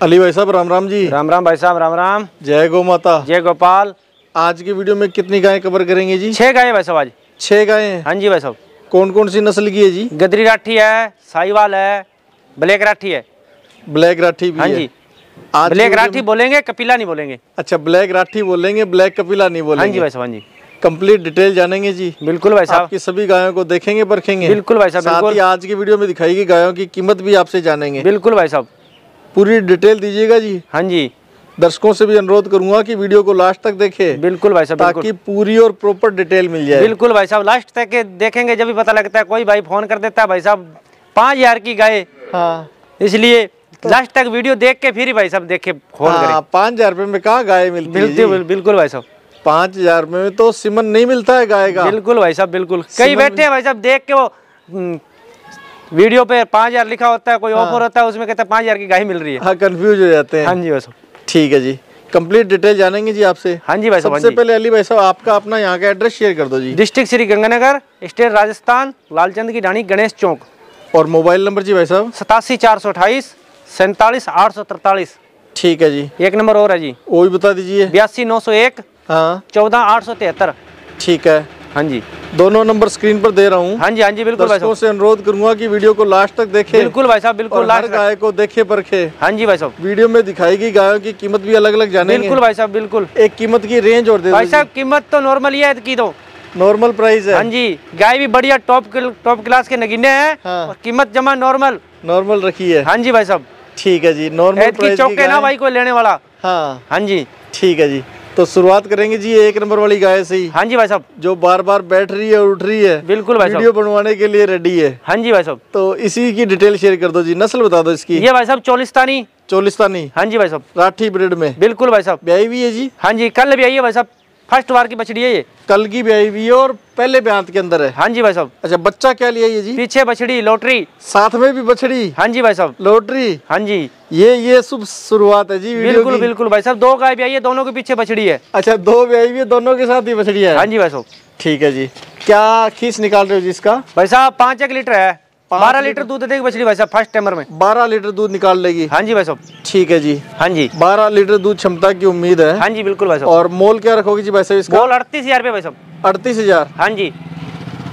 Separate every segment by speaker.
Speaker 1: अली भाई साहब राम राम जी।
Speaker 2: राम राम भाई साहब, राम राम।
Speaker 1: जय गौ माता,
Speaker 2: जय गोपाल।
Speaker 1: आज की वीडियो में कितनी गायें कवर करेंगे जी?
Speaker 2: 6 गायें भाई साहब आज।
Speaker 1: 6 गायें?
Speaker 2: हाँ जी भाई साहब।
Speaker 1: कौन कौन सी नस्ल की है जी?
Speaker 2: गदरी राठी है, साहिवाल है, ब्लैक राठी है।
Speaker 1: ब्लैक राठी भी
Speaker 2: हाँ
Speaker 1: है?
Speaker 2: जी।
Speaker 1: आज
Speaker 2: ब्लैक राठी बोलेंगे, कपिला नहीं बोलेंगे।
Speaker 1: अच्छा, ब्लैक राठी बोलेंगे, ब्लैक कपिला नहीं बोलेंगे।
Speaker 2: हाँ जी भाई साहब, हाँ जी।
Speaker 1: कंप्लीट डिटेल जानेंगे जी?
Speaker 2: बिल्कुल भाई साहब।
Speaker 1: आपकी सभी गायों को देखेंगे परखेंगे?
Speaker 2: बिल्कुल भाई साहब,
Speaker 1: साथ ही आज की वीडियो में दिखाई गई गायों की कीमत भी आपसे जानेंगे।
Speaker 2: बिल्कुल भाई साहब,
Speaker 1: पूरी डिटेल दीजिएगा जी।
Speaker 2: हाँ जी।
Speaker 1: दर्शकों से भी अनुरोध करूंगा कि वीडियो को लास्ट तक देखें।
Speaker 2: बिल्कुल भाई साहब,
Speaker 1: ताकि पूरी और प्रॉपर डिटेल मिल जाए।
Speaker 2: बिल्कुल भाई साहब, लास्ट तक देखेंगे जब भी पता लगता है। कोई भाई फोन कर देता है भाई साहब 5000 की गाय,
Speaker 1: हाँ,
Speaker 2: इसलिए लास्ट तक वीडियो देख के फिर ही भाई साहब देख के फोन करें।
Speaker 1: 5000 रुपए में कहाँ गाय मिलती है?
Speaker 2: बिल्कुल भाई साहब,
Speaker 1: 5000 में तो सिमन नहीं मिलता है गाय का।
Speaker 2: बिल्कुल भाई साहब, बिल्कुल। कई बैठे हैं भाई साहब, देख के वो वीडियो पे 5000 लिखा होता है, कोई ऑफर होता है, उसमें कहते हैं 5000 की गाय मिल रही है।
Speaker 1: हाँ, कंफ्यूज हो जाते हैं।
Speaker 2: हाँ जी भाई साहब।
Speaker 1: ठीक है जी, कंप्लीट डिटेल जानेंगे जी आपसे।
Speaker 2: हाँ जी भाई साहब।
Speaker 1: सबसे पहले अली भाई साहब आपका अपना यहाँ का एड्रेस शेयर कर दो जी।
Speaker 2: डिस्ट्रिक्ट श्री गंगानगर, स्टेट राजस्थान, लालचंद की ढाणी, गणेश चौक।
Speaker 1: और मोबाइल नंबर जी भाई साहब?
Speaker 2: 87 428 47 843।
Speaker 1: ठीक है जी।
Speaker 2: एक नंबर और है जी,
Speaker 1: वो भी बता दीजिए।
Speaker 2: 82 901
Speaker 1: हाँ
Speaker 2: 14 873।
Speaker 1: ठीक है।
Speaker 2: हाँ जी,
Speaker 1: दोनों नंबर स्क्रीन पर दे रहा हूँ।
Speaker 2: हाँ जी, हाँ जी, बिल्कुल भाई साहब।
Speaker 1: से अनुरोध करूंगा कि वीडियो को लास्ट तक देखें।
Speaker 2: बिल्कुल भाई साहब, बिल्कुल।
Speaker 1: हर गाय को देखे परखे।
Speaker 2: हाँ जी भाई साहब।
Speaker 1: वीडियो में दिखाई गई गायों की कीमत भी अलग अलग जानेंगे।
Speaker 2: बिल्कुल भाई साहब, बिल्कुल।
Speaker 1: एक कीमत की रेंज और दे
Speaker 2: भाई साहब, कीमत तो नॉर्मल ही है की दो,
Speaker 1: नॉर्मल प्राइस है।
Speaker 2: हाँ जी। गाय भी बढ़िया टॉप क्लास के नगीने हैं।
Speaker 1: हाँ।
Speaker 2: और कीमत जमा नॉर्मल
Speaker 1: रखी है।
Speaker 2: हाँ जी भाई साहब।
Speaker 1: ठीक है जी, नॉर्मल प्राइस की
Speaker 2: चौके ना भाई कोई लेने वाला।
Speaker 1: हाँ
Speaker 2: हाँ जी।
Speaker 1: ठीक है जी, तो शुरुआत करेंगे जी एक नंबर वाली गाय से ही।
Speaker 2: हाँ जी भाई साहब,
Speaker 1: जो बार बार बैठ रही है, उठ रही है।
Speaker 2: बिल्कुल भाई साहब,
Speaker 1: वीडियो बनवाने के लिए रेडी है।
Speaker 2: हाँ जी भाई साहब।
Speaker 1: तो इसी की डिटेल शेयर कर दो जी। नस्ल बता दो इसकी।
Speaker 2: ये भाई साहब चोलिस्तानी।
Speaker 1: चोलिस्तानी?
Speaker 2: हाँ जी भाई साहब।
Speaker 1: राठी ब्रीड में?
Speaker 2: बिल्कुल भाई साहब।
Speaker 1: ब्याई भी है जी?
Speaker 2: हाँ जी, कल भी आई है भाई साहब, फर्स्ट बार की बछड़ी है ये।
Speaker 1: कल की ब्याई भी है और पहले ब्यात के अंदर है?
Speaker 2: हाँ जी भाई साहब।
Speaker 1: अच्छा, बच्चा क्या लिया ये जी?
Speaker 2: पीछे बछड़ी लॉटरी,
Speaker 1: साथ में भी बछड़ी?
Speaker 2: हाँ जी भाई साहब।
Speaker 1: लॉटरी?
Speaker 2: हाँ जी,
Speaker 1: ये शुभ शुरुआत है जी वीडियो
Speaker 2: बिल्कुल
Speaker 1: की।
Speaker 2: बिल्कुल भाई साहब। 2 गाय भी आई है, दोनों के पीछे बछड़ी है।
Speaker 1: अच्छा, 2 ब्याई भी है, दोनों के साथ ही बछड़ी है?
Speaker 2: हाँ जी भाई साहब।
Speaker 1: ठीक है जी। क्या खींच निकाल रहे हो जी इसका?
Speaker 2: भाई साहब 5 लीटर है, 12 लीटर दूध देगी बछड़ी भाई साहब फर्स्ट टाइमर में।
Speaker 1: 12 लीटर दूध निकाल लेगी?
Speaker 2: हाँ जी भाई साहब।
Speaker 1: ठीक है जी।
Speaker 2: हाँ जी,
Speaker 1: 12 लीटर दूध क्षमता की उम्मीद है।
Speaker 2: हाँ जी, बिल्कुल भाई साहब।
Speaker 1: और मोल क्या रखोगे जी भाई साहब इसका?
Speaker 2: मोल 38,000 रुपये भाई साहब।
Speaker 1: 38,000?
Speaker 2: हाँ जी।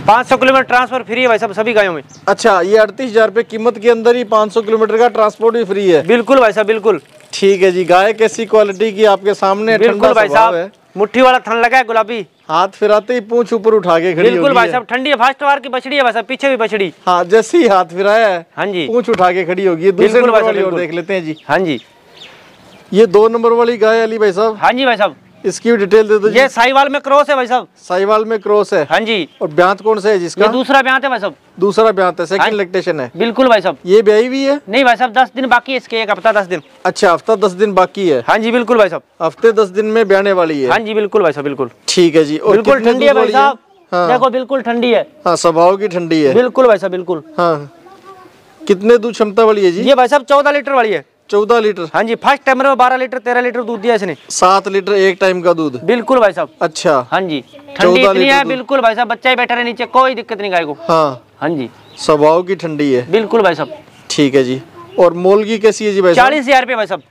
Speaker 2: 500 किलोमीटर ट्रांसफर फ्री है भाई साहब सभी गायों में।
Speaker 1: अच्छा, ये 38,000 रुपये कीमत के अंदर ही 500 किलोमीटर का ट्रांसपोर्ट भी फ्री है?
Speaker 2: बिल्कुल भाई साहब, बिल्कुल।
Speaker 1: ठीक है जी। गाय कैसी क्वालिटी की आपके सामने?
Speaker 2: बिल्कुल भाई साहब, मुट्ठी वाला थन लगा है, गुलाबी।
Speaker 1: हाथ फिराते ही पूंछ ऊपर उठा के खड़ी
Speaker 2: बिल्कुल भाई साहब, ठंडी है, फर्स्ट बार की बछड़ी है भाई साहब, पीछे भी बछड़ी।
Speaker 1: हाँ, जैसे ही हाथ फिराया है,
Speaker 2: हाँ जी,
Speaker 1: पूंछ उठा के खड़ी होगी। दूसरे नंबर वाली और देख लेते हैं जी।
Speaker 2: हाँ जी,
Speaker 1: ये 2 नंबर वाली गाय अली भाई साहब?
Speaker 2: हाँ जी भाई साहब।
Speaker 1: इसकी भी डिटेल दे दो जी।
Speaker 2: ये साहिवाल में क्रॉस है भाई साहब।
Speaker 1: साहिवाल में क्रॉस है?
Speaker 2: हाँ जी।
Speaker 1: और ब्यांत कौन सा है जिसका?
Speaker 2: ये दूसरा ब्यांत है भाई साहब।
Speaker 1: दूसरा ब्यांत है, सेकंड लैक्टेशन है?
Speaker 2: बिल्कुल भाई साहब।
Speaker 1: ये ब्याई भी है?
Speaker 2: नहीं भाई साहब, 10 दिन बाकी है इसके, 1 हफ्ता 10 दिन।
Speaker 1: अच्छा, हफ्ता 10 दिन बाकी है?
Speaker 2: हाँ जी, बिल्कुल भाई साहब।
Speaker 1: हफ्ते 10 दिन में ब्याने वाली है?
Speaker 2: हाँ जी, बिल्कुल भाई साहब, बिल्कुल।
Speaker 1: ठीक है जी। और
Speaker 2: बिल्कुल ठंडी है भाई साहब।
Speaker 1: हाँ।
Speaker 2: देखो बिल्कुल ठंडी है।
Speaker 1: हाँ, स्वभाव की ठंडी है।
Speaker 2: बिल्कुल भाई साहब, बिल्कुल।
Speaker 1: हाँ, कितने दूध क्षमता वाली है जी?
Speaker 2: ये भाई साहब 14 लीटर वाली है।
Speaker 1: 14 लीटर?
Speaker 2: हाँ जी, फर्स्ट टाइमर में 12 लीटर 13 लीटर दूध दिया इसने।
Speaker 1: 7 लीटर एक टाइम का दूध?
Speaker 2: बिल्कुल भाई साहब।
Speaker 1: अच्छा।
Speaker 2: हाँ जी, ठंडी इतनी है, बिल्कुल भाई साहब, बच्चा ही बैठा रहे नीचे, कोई दिक्कत नहीं गाय को।
Speaker 1: हाँ
Speaker 2: हाँ जी,
Speaker 1: स्वभाव की ठंडी है?
Speaker 2: बिल्कुल भाई साहब।
Speaker 1: ठीक है जी। और मोल की कैसी है जी भाई?
Speaker 2: 40,000 रुपये भाई साहब।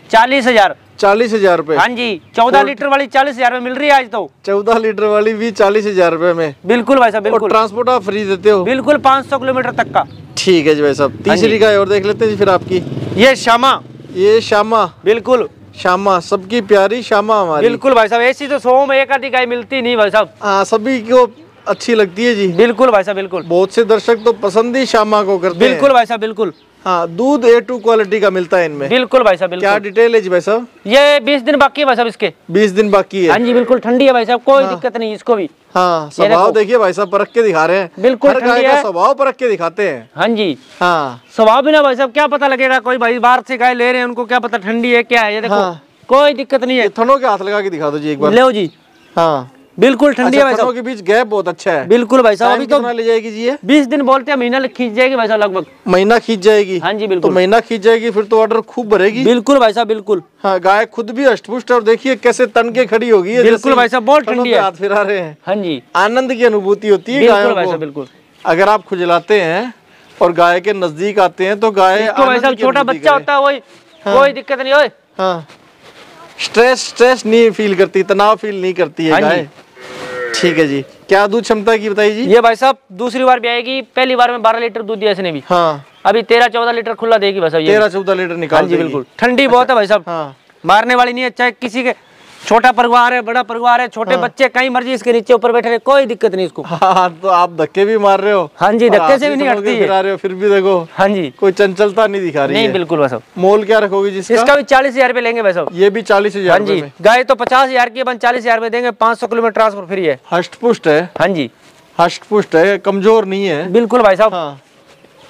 Speaker 2: 40,000?
Speaker 1: 40,000 रुपए?
Speaker 2: हाँ जी, 14 लीटर वाली 40,000 में मिल रही है आज तो।
Speaker 1: 14 लीटर वाली भी 40,000 रुपए में?
Speaker 2: बिल्कुल भाई साहब, बिल्कुल।
Speaker 1: और ट्रांसपोर्ट आप फ्री देते हो?
Speaker 2: बिल्कुल, 500 किलोमीटर तक का।
Speaker 1: ठीक है जी भाई साहब। तीसरी गाय और देख लेते हैं जी फिर आपकी।
Speaker 2: ये श्यामा।
Speaker 1: ये श्यामा?
Speaker 2: बिल्कुल
Speaker 1: श्यामा, सबकी प्यारी श्यामा हमारी।
Speaker 2: बिल्कुल भाई साहब, ऐसी तो 100 में 1 आधी गाय मिलती नहीं भाई साहब।
Speaker 1: हाँ, सभी को अच्छी लगती है जी।
Speaker 2: बिल्कुल भाई साहब, बिल्कुल।
Speaker 1: बहुत से दर्शक तो पसंद ही श्यामा को करते हैं।
Speaker 2: बिल्कुल भाई साहब, बिल्कुल।
Speaker 1: हाँ, दूध A2 क्वालिटी का मिलता है इनमें?
Speaker 2: बिल्कुल भाई साहब, बिल्कुल।
Speaker 1: क्या डिटेल है जी भाई साहब?
Speaker 2: ये 20 दिन बाकी है भाई साहब इसके।
Speaker 1: 20 दिन बाकी है?
Speaker 2: हाँ जी, बिल्कुल ठंडी है भाई साहब, कोई दिक्कत नहीं इसको भी।
Speaker 1: हाँ, स्वभाव देखिए भाई साहब, परख के दिखा रहे हैं।
Speaker 2: बिल्कुल
Speaker 1: हर गाय का स्वभाव परख के दिखाते हैं।
Speaker 2: हाँ जी।
Speaker 1: हाँ,
Speaker 2: स्वभाव भी ना भाई साहब, क्या पता लगेगा, कोई भाई बाहर से गाय ले रहे हैं, उनको क्या पता ठंडी है क्या है। ये देखो,
Speaker 1: हाँ।
Speaker 2: कोई दिक्कत नहीं है।
Speaker 1: थनों के हाथ लगा के दिखा दो जी एक बार।
Speaker 2: ले जी।
Speaker 1: हाँ,
Speaker 2: बिल्कुल ठंडी है भाई साहब।
Speaker 1: के बीच गैप बहुत अच्छा है।
Speaker 2: बिल्कुल भाई साहब, अभी तो
Speaker 1: ले जाएगी जी ये?
Speaker 2: 20 दिन बोलते हैं, महीना खींच जाएगी भाई साहब, लगभग
Speaker 1: महीना खींच जाएगी?
Speaker 2: हाँ जी, बिल्कुल।
Speaker 1: तो महीना खींच जाएगी फिर तो ऑर्डर खूब भरेगी।
Speaker 2: बिल्कुल भाई साहब, बिल्कुल।
Speaker 1: हाँ, गाय खुद भी अष्टपुष्ट और देखिए कैसे तन के खड़ी होगी।
Speaker 2: बिल्कुल भाई साहब, बहुत ठंडी है।
Speaker 1: हाथ फिरा रहे हैं।
Speaker 2: हाँ जी,
Speaker 1: आनंद की अनुभूति होती है
Speaker 2: बिल्कुल भाई साहब, बिल्कुल।
Speaker 1: अगर आप खुजलाते हैं और गाय के नजदीक आते हैं तो गाय
Speaker 2: भाई साहब, छोटा बच्चा होता है वही कोई दिक्कत नहीं। ओए
Speaker 1: हाँ, स्ट्रेस नहीं फील करती, तनाव फील नहीं करती है गाय। ठीक है जी। क्या दूध क्षमता की बताइए जी?
Speaker 2: ये भाई साहब दूसरी बार भी आएगी, पहली बार में 12 लीटर दूध दिया इसने भी।
Speaker 1: हाँ,
Speaker 2: अभी 13-14 लीटर खुला देगी भाई साहब।
Speaker 1: 13-14 लीटर निकाल
Speaker 2: जी बिल्कुल। ठंडी बहुत है भाई साहब।
Speaker 1: हाँ,
Speaker 2: मारने वाली नहीं है, चाहे किसी के छोटा परिवार है, बड़ा परिवार है, छोटे बच्चे कहीं मर्जी इसके नीचे ऊपर बैठे रहे, कोई दिक्कत नहीं इसको।
Speaker 1: हाँ, तो आप धक्के भी मार रहे हो।
Speaker 2: हाँ जी, धक्के से भी नहीं हटती है।
Speaker 1: रहे हो फिर भी देखो।
Speaker 2: हाँ जी,
Speaker 1: कोई चंचलता नहीं दिखा रही है।
Speaker 2: नहीं बिल्कुल भाई साहब।
Speaker 1: मोल क्या रखोगे जिसका?
Speaker 2: इसका भी 40,000 रुपए लेंगे भाई साहब।
Speaker 1: ये भी 40,000
Speaker 2: हाँ जी। गाय तो 50,000 की, अपन 40,000 रुपए देंगे, 500 किलोमीटर ट्रांसफर फ्री है।
Speaker 1: हष्ट पुष्ट है।
Speaker 2: हाँ जी,
Speaker 1: हष्ट पुष्ट है, कमजोर नहीं है।
Speaker 2: बिल्कुल भाई साहब।
Speaker 1: हाँ,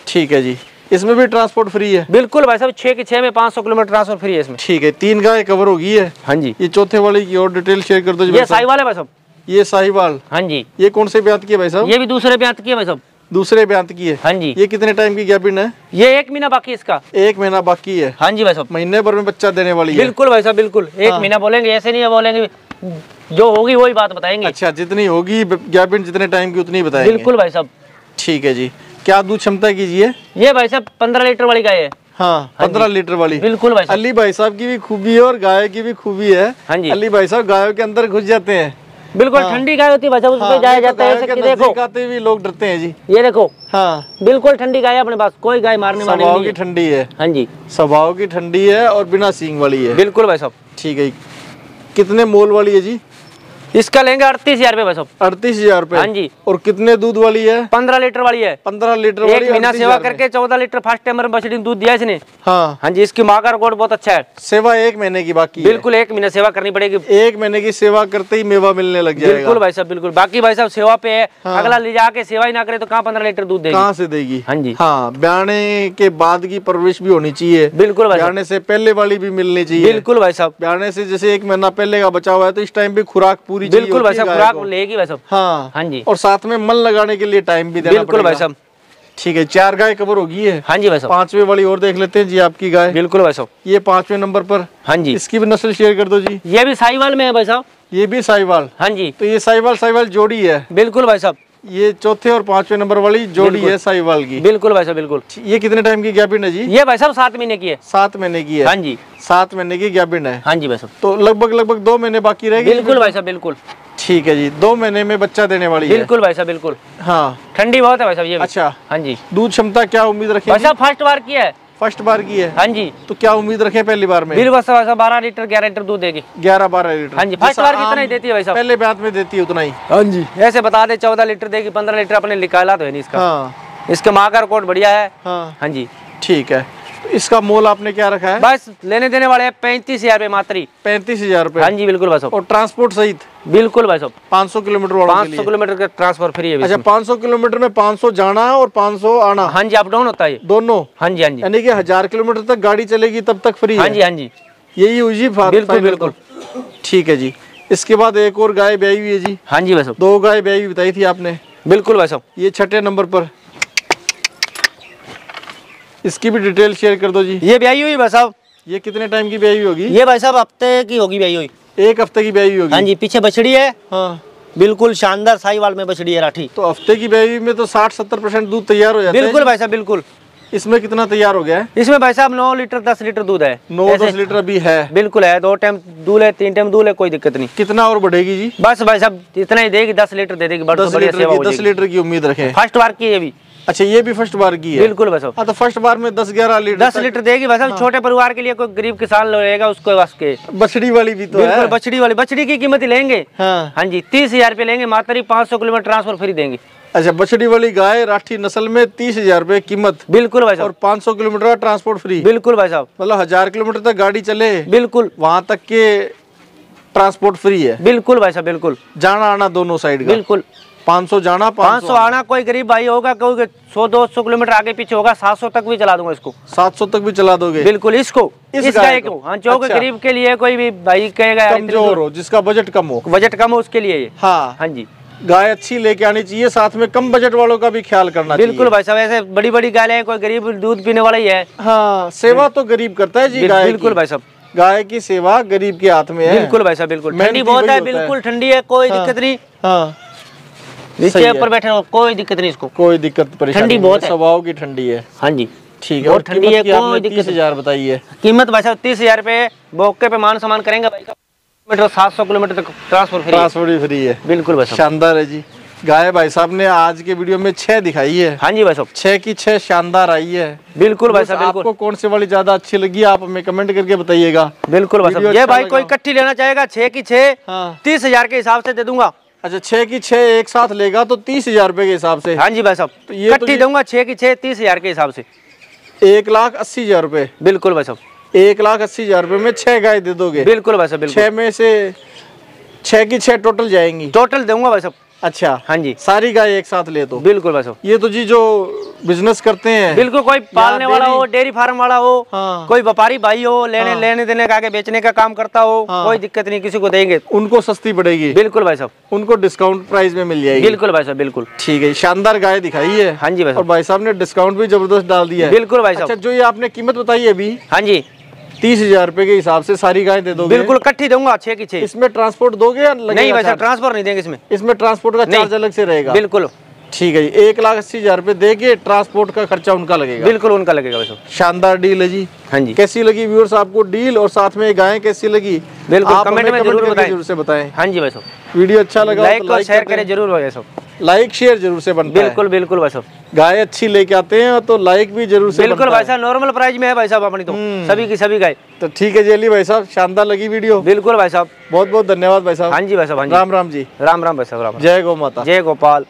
Speaker 1: ठीक है जी। इसमें भी ट्रांसपोर्ट फ्री है?
Speaker 2: बिल्कुल भाई साहब, 6 के 6 में 500 किलोमीटर ट्रांसफर फ्री है इसमें।
Speaker 1: ठीक है, 3 गाय कवर होगी है।
Speaker 2: हाँ जी।
Speaker 1: ये चौथे वाले की और डिटेल शेयर कर दो जी।
Speaker 2: ये साहिवाल है भाई साहब।
Speaker 1: ये साहिवाल।
Speaker 2: हाँ जी।
Speaker 1: ये कौन से ब्यात की है भाई साहब?
Speaker 2: ये भी दूसरे ब्यात की है भाई साहब।
Speaker 1: दूसरे ब्यात की है।
Speaker 2: हाँ जी।
Speaker 1: ये कितने टाइम की गैपिन है?
Speaker 2: ये 1 महीना बाकी इसका।
Speaker 1: 1 महीना बाकी है।
Speaker 2: हाँ जी भाई साहब।
Speaker 1: महीने भर में बच्चा देने वाली है?
Speaker 2: बिल्कुल भाई साहब, बिल्कुल। 1 महीना बोलेंगे, ऐसे नहीं है बोलेंगे, जो होगी वही बात बताएंगे।
Speaker 1: अच्छा, जितनी होगी गैपिन जितने टाइम की उतनी बताएंगे?
Speaker 2: बिल्कुल भाई साहब।
Speaker 1: ठीक है जी। क्या दूध क्षमता कीजिए?
Speaker 2: ये भाई साहब 15 लीटर वाली गाय है।
Speaker 1: हाँ, 15 लीटर वाली।
Speaker 2: बिल्कुल भाई साहब।
Speaker 1: अली भाई साहब की भी खूबी है और गाय की भी खूबी है।
Speaker 2: हाँ जी।
Speaker 1: अली भाई साहब गायों के अंदर घुस जाते हैं।
Speaker 2: बिल्कुल ठंडी गाय होती है भाई साहब, उस पे जाया जाता है। देखो
Speaker 1: आते भी लोग डरते हैं जी।
Speaker 2: ये देखो।
Speaker 1: हाँ,
Speaker 2: बिल्कुल ठंडी गाय है अपने पास, कोई गाय मारने वाली नहीं है।
Speaker 1: स्वभाव की ठंडी है।
Speaker 2: हाँ जी,
Speaker 1: स्वभाव की ठंडी है और बिना सींग वाली है।
Speaker 2: बिल्कुल भाई साहब।
Speaker 1: ठीक है। कितने मोल वाली है जी?
Speaker 2: इसका लेंगे 38,000 रुपए भाई साहब।
Speaker 1: 38,000 रुपए?
Speaker 2: हाँ जी।
Speaker 1: और कितने दूध वाली है?
Speaker 2: 15 लीटर वाली है।
Speaker 1: 15 लीटर वाली।
Speaker 2: 1 महीना सेवा करके 14 लीटर फर्स्ट टाइम में बछड़ी दूध दिया इसने।
Speaker 1: हाँ
Speaker 2: हाँ जी। इसकी माँ का रिकॉर्ड बहुत अच्छा है।
Speaker 1: सेवा 1 महीने की बाकी है?
Speaker 2: बिल्कुल 1 महीना सेवा करनी पड़ेगी।
Speaker 1: 1 महीने की सेवा करते ही मेवा मिलने लग जाएगा?
Speaker 2: बिल्कुल भाई साहब, बिल्कुल। बाकी भाई साहब सेवा पे है। अगला ले जाके सेवा ही ना करे तो कहाँ 15 लीटर दूध देगी?
Speaker 1: कहाँ से देगी?
Speaker 2: हाँ जी।
Speaker 1: हाँ, ब्याने के बाद की परवरिश भी होनी चाहिए।
Speaker 2: बिल्कुल भाई साहब।
Speaker 1: ब्याने से पहले वाली भी मिलनी चाहिए।
Speaker 2: बिल्कुल भाई साहब।
Speaker 1: ब्याने से जैसे 1 महीना पहले का बचा हुआ है तो इस टाइम भी खुराक पूरी
Speaker 2: बिल्कुल भाई साहब, खुराक लेगी भाई साहब।
Speaker 1: हाँ
Speaker 2: हाँ जी।
Speaker 1: और साथ में मन लगाने के लिए टाइम भी देना पड़ेगा।
Speaker 2: बिल्कुल भाई साहब।
Speaker 1: ठीक है, 4 गाय कवर होगी है?
Speaker 2: हाँ जी भाई साहब।
Speaker 1: 5वें वाली और देख लेते हैं जी आपकी गाय।
Speaker 2: बिल्कुल भाई साहब।
Speaker 1: ये 5वें नंबर पर।
Speaker 2: हाँ जी।
Speaker 1: इसकी भी नस्ल शेयर कर दो जी।
Speaker 2: ये भी साहिवाल में है भाई साहब।
Speaker 1: ये भी साहिवाल?
Speaker 2: हाँ जी।
Speaker 1: तो ये साहिवाल जोड़ी है?
Speaker 2: बिल्कुल भाई साहब।
Speaker 1: ये चौथे और 5वें नंबर वाली जोड़ी है साहिवाल की?
Speaker 2: बिल्कुल भाई साहब, बिल्कुल।
Speaker 1: ये कितने टाइम की गैपिन है जी?
Speaker 2: ये भाई साहब 7 महीने की है।
Speaker 1: 7 महीने की है?
Speaker 2: हाँ जी।
Speaker 1: 7 महीने की गैपिन है?
Speaker 2: हाँ जी भाई साहब।
Speaker 1: तो लगभग 2 महीने बाकी रहेगी?
Speaker 2: बिल्कुल भाई साहब, बिल्कुल।
Speaker 1: ठीक है जी। 2 महीने में बच्चा देने वाली है?
Speaker 2: बिल्कुल भाई साहब, बिल्कुल।
Speaker 1: हाँ,
Speaker 2: ठंडी बहुत है भाई साहब ये भी।
Speaker 1: अच्छा।
Speaker 2: हाँ जी।
Speaker 1: दूध क्षमता क्या उम्मीद रखें?
Speaker 2: भाई साहब फर्स्ट बार की है।
Speaker 1: फर्स्ट बार की है?
Speaker 2: हाँ जी।
Speaker 1: तो क्या उम्मीद रखें पहली बार में?
Speaker 2: बिल्कुल भाई साहब 12 लीटर 11 लीटर दूध देगी।
Speaker 1: 11-12 लीटर?
Speaker 2: हाँ जी। फर्स्ट बार कितना ही देती है भाई साहब?
Speaker 1: पहले ब्यात में देती है उतना ही?
Speaker 2: हाँ जी। ऐसे बता दे 14 लीटर देगी, 15 लीटर अपने निकाला तो है नहीं इसका।
Speaker 1: हाँ।
Speaker 2: इसके माँ का रिकॉर्ड बढ़िया है।
Speaker 1: हाँ
Speaker 2: हाँ जी।
Speaker 1: ठीक है। तो इसका मोल आपने क्या रखा है?
Speaker 2: बस लेने देने वाले हैं 35,000 रुपए मात्र।
Speaker 1: 35,000 रुपए?
Speaker 2: हाँ जी, बिल्कुल भाई साहब।
Speaker 1: और ट्रांसपोर्ट सहित?
Speaker 2: बिल्कुल भाई साहब।
Speaker 1: 500 किलोमीटर वालों के लिए?
Speaker 2: 500 किलोमीटर का ट्रांसफर फ्री है।
Speaker 1: अच्छा, 500 किलोमीटर में 500 जाना और 500 आना?
Speaker 2: हाँ जी, अप डाउन होता है
Speaker 1: दोनों?
Speaker 2: हाँ जी। हाँ जी।
Speaker 1: यानी कि 1000 किलोमीटर तक गाड़ी चलेगी तब तक फ्री?
Speaker 2: हाँ जी। हाँ जी।
Speaker 1: यही हुई जी बात?
Speaker 2: बिल्कुल बिल्कुल।
Speaker 1: ठीक है जी। इसके बाद एक और गाय ब्याई हुई है जी?
Speaker 2: हाँ जी भाई साहब।
Speaker 1: 2 गाय ब्याई हुई बताई थी आपने?
Speaker 2: बिल्कुल भाई साहब।
Speaker 1: ये 6ठे नंबर पर। इसकी भी डिटेल शेयर कर दो जी।
Speaker 2: ये ब्याई हुई भाई साहब।
Speaker 1: ये कितने टाइम की ब्याई होगी?
Speaker 2: ये भाई साहब हफ्ते की होगी ब्याई हुई।
Speaker 1: 1 हफ्ते की ब्याई होगी?
Speaker 2: हाँ जी। पीछे बछड़ी है।
Speaker 1: हाँ,
Speaker 2: बिल्कुल शानदार साहिवाल में बछड़ी है राठी।
Speaker 1: तो हफ्ते की ब्याई में तो 60-70% दूध तैयार हो जाता है?
Speaker 2: बिल्कुल भाई साहब, बिल्कुल।
Speaker 1: इसमें कितना तैयार हो गया है?
Speaker 2: इसमें भाई साहब 9 लीटर 10 लीटर दूध है।
Speaker 1: 9-10 लीटर अभी है?
Speaker 2: बिल्कुल है। 2 टाइम दूध है, 3 टाइम दूध है, कोई दिक्कत नहीं।
Speaker 1: कितना और बढ़ेगी जी?
Speaker 2: बस भाई साहब इतना ही देगी, 10 लीटर दे देगी।
Speaker 1: 10 लीटर की उम्मीद रखें?
Speaker 2: फर्स्ट बार की है भी।
Speaker 1: अच्छा, ये भी फर्स्ट बार की है?
Speaker 2: बिल्कुल भाई साहब।
Speaker 1: हाँ, तो फर्स्ट बार में 10-11 लीटर
Speaker 2: 10 लीटर देगी भाई साहब। छोटे परिवार के लिए, कोई गरीब किसान रहेगा उसको वास्ते।
Speaker 1: बछड़ी वाली भी तो
Speaker 2: बिल्कुल
Speaker 1: है?
Speaker 2: बछड़ी वाली। बछड़ी की कीमत ही लेंगे।
Speaker 1: हाँ।
Speaker 2: हाँ जी। 30,000 रुपए लेंगे मात्र। 500 किलोमीटर ट्रांसफर फ्री देंगे।
Speaker 1: अच्छा, बछड़ी वाली गाय राठी नस्ल में 30,000 रुपए कीमत?
Speaker 2: बिल्कुल भाई साहब।
Speaker 1: और 500 किलोमीटर का ट्रांसपोर्ट फ्री?
Speaker 2: बिल्कुल भाई साहब।
Speaker 1: मतलब 1000 किलोमीटर तक गाड़ी चले?
Speaker 2: बिल्कुल।
Speaker 1: वहाँ तक के ट्रांसपोर्ट फ्री है?
Speaker 2: बिल्कुल भाई साहब, बिल्कुल।
Speaker 1: जाना आना दोनों साइड का?
Speaker 2: बिल्कुल।
Speaker 1: 500 जाना
Speaker 2: 500 आना। कोई गरीब भाई होगा, कोई 100-200 किलोमीटर आगे पीछे होगा, 700 तक भी चला दूंगा इसको।
Speaker 1: 700 तक भी चला दोगे?
Speaker 2: बिल्कुल। इसको इस गाय को। हाँ, जो
Speaker 1: अच्छा।
Speaker 2: गरीब के लिए, कोई भी भाई कहेगा
Speaker 1: कमजोर हो, जिसका बजट कम हो,
Speaker 2: बजट कम हो, उसके लिए ये।
Speaker 1: हाँ
Speaker 2: हाँ जी।
Speaker 1: गाय अच्छी लेके आनी चाहिए, साथ में कम बजट वालों का भी ख्याल करना चाहिए।
Speaker 2: बिल्कुल भाई साहब। ऐसे बड़ी बड़ी गाय है, कोई गरीब दूध पीने वाला ही है।
Speaker 1: हाँ, सेवा तो गरीब करता है जी गाय की।
Speaker 2: बिल्कुल भाई साहब।
Speaker 1: गाय की सेवा गरीब के हाथ में है।
Speaker 2: बिल्कुल भाई साहब, बिल्कुल। ठंडी बहुत है, बिल्कुल ठंडी है, कोई दिक्कत नहीं।
Speaker 1: हाँ,
Speaker 2: नीचे ऊपर बैठे हो, कोई दिक्कत नहीं इसको।
Speaker 1: कोई दिक्कत परेशानी
Speaker 2: ठंडी बहुत है।
Speaker 1: स्वभाव की ठंडी है।
Speaker 2: हाँ जी।
Speaker 1: ठीक है।
Speaker 2: बहुत ठंडी है, कोई दिक्कत
Speaker 1: 30,000 बताई है
Speaker 2: कीमत भाई साहब 30,000 रुपए। मौके पे मान सम्मान करेंगे भाई साहब। 700 किलोमीटर तक ट्रांसपोर्ट
Speaker 1: फ्री है।
Speaker 2: बिल्कुल भाई साहब,
Speaker 1: शानदार है जी। गाय भाई साहब ने आज के वीडियो में 6 दिखाई है।
Speaker 2: हाँ जी भाई साहब,
Speaker 1: 6 की 6 शानदार आई है।
Speaker 2: बिल्कुल भाई साहब, बिल्कुल।
Speaker 1: आपको कौन से वाली ज्यादा अच्छी लगी आप हमें कमेंट करके बताइएगा।
Speaker 2: बिल्कुल भाई साहब,
Speaker 1: वीडियो
Speaker 2: ये
Speaker 1: अच्छा
Speaker 2: भाई
Speaker 1: लगा।
Speaker 2: कोई इकट्ठी लेना चाहेगा 6 की 6
Speaker 1: हाँ।
Speaker 2: 30,000 के हिसाब से दे दूंगा।
Speaker 1: अच्छा 6 की 6 एक साथ लेगा तो 30,000 रुपए के हिसाब से।
Speaker 2: हाँ जी भाई साहब,
Speaker 1: तो ये तो
Speaker 2: इकट्ठी दूंगा 6 की 6 30,000 के हिसाब से।
Speaker 1: 1,80,000 रुपए।
Speaker 2: बिल्कुल भाई साहब,
Speaker 1: 1,80,000 रुपए में 6 गाय दे दोगे।
Speaker 2: बिल्कुल भाई साहब, बिल्कुल।
Speaker 1: 6 में से 6 की 6 टोटल जाएंगी।
Speaker 2: टोटल दूंगा भाई साहब।
Speaker 1: अच्छा
Speaker 2: हाँ जी,
Speaker 1: सारी गाय एक साथ ले तो।
Speaker 2: बिल्कुल भाई साहब,
Speaker 1: ये तो जी जो बिजनेस करते हैं,
Speaker 2: बिल्कुल। कोई पालने वाला हो, डेयरी फार्म वाला हो,
Speaker 1: हाँ।
Speaker 2: कोई व्यापारी भाई हो, लेने देने का, आगे बेचने का काम करता हो,
Speaker 1: हाँ।
Speaker 2: कोई दिक्कत नहीं, किसी को देंगे
Speaker 1: उनको सस्ती पड़ेगी।
Speaker 2: बिल्कुल भाई साहब,
Speaker 1: उनको डिस्काउंट प्राइस में मिल जाएगी।
Speaker 2: बिल्कुल भाई साहब, बिल्कुल।
Speaker 1: ठीक है, शानदार गाय दिखाई है।
Speaker 2: हाँ जी भाई
Speaker 1: और
Speaker 2: साहब,
Speaker 1: भाई साहब ने डिस्काउंट भी जबरदस्त डाल दिया है।
Speaker 2: बिल्कुल भाई साहब।
Speaker 1: अच्छा जो ये आपने कीमत बताई है अभी
Speaker 2: हाँ जी,
Speaker 1: 30,000 रुपए के हिसाब से सारी गाय दे दोगे।
Speaker 2: बिल्कुल इकट्ठी दूंगा 6 की 6।
Speaker 1: इसमें ट्रांसपोर्ट दोगे या लगेगा
Speaker 2: नहीं भाई साहब,
Speaker 1: चार्ज?
Speaker 2: ट्रांसफर नहीं देंगे इसमें।
Speaker 1: इसमें ट्रांसपोर्ट का चार्ज अलग से रहेगा।
Speaker 2: बिल्कुल,
Speaker 1: ठीक है जी। 1,80,000 रुपए दे के ट्रांसपोर्ट का खर्चा उनका लगेगा।
Speaker 2: बिल्कुल उनका लगेगा भाई साहब।
Speaker 1: शानदार डील है जी।
Speaker 2: हाँ जी,
Speaker 1: कैसी लगी व्यूअर्स आपको डील और साथ में गायें कैसी लगी?
Speaker 2: बिल्कुल
Speaker 1: आप
Speaker 2: कमेंट
Speaker 1: हमें
Speaker 2: में जरूर
Speaker 1: करके
Speaker 2: बताएं।
Speaker 1: जरूर से बताएं।
Speaker 2: हाँ जी भाई साहब,
Speaker 1: वीडियो अच्छा लगा
Speaker 2: लाइक
Speaker 1: तो
Speaker 2: और शेयर
Speaker 1: करते
Speaker 2: करें जरूर भाई साहब।
Speaker 1: हैं। लाइक शेयर जरूर से बनता है।
Speaker 2: बिल्कुल बिल्कुल भाई साहब,
Speaker 1: गाय अच्छी लेके आते हैं तो लाइक भी जरूर से
Speaker 2: बिल्कुल
Speaker 1: बनता
Speaker 2: भाई
Speaker 1: है।
Speaker 2: साहब। नॉर्मल प्राइस में है भाई साहब अपनी तो सभी की सभी गाय।
Speaker 1: तो ठीक है जी अली भाई साहब, शानदार लगी वीडियो।
Speaker 2: बिल्कुल भाई साहब,
Speaker 1: बहुत बहुत धन्यवाद भाई साहब।
Speaker 2: हाँ जी भाई साहब, हाँ जी,
Speaker 1: राम राम जी।
Speaker 2: राम राम भाई साहब, राम राम।
Speaker 1: जय गौ माता।
Speaker 2: जय गोपाल।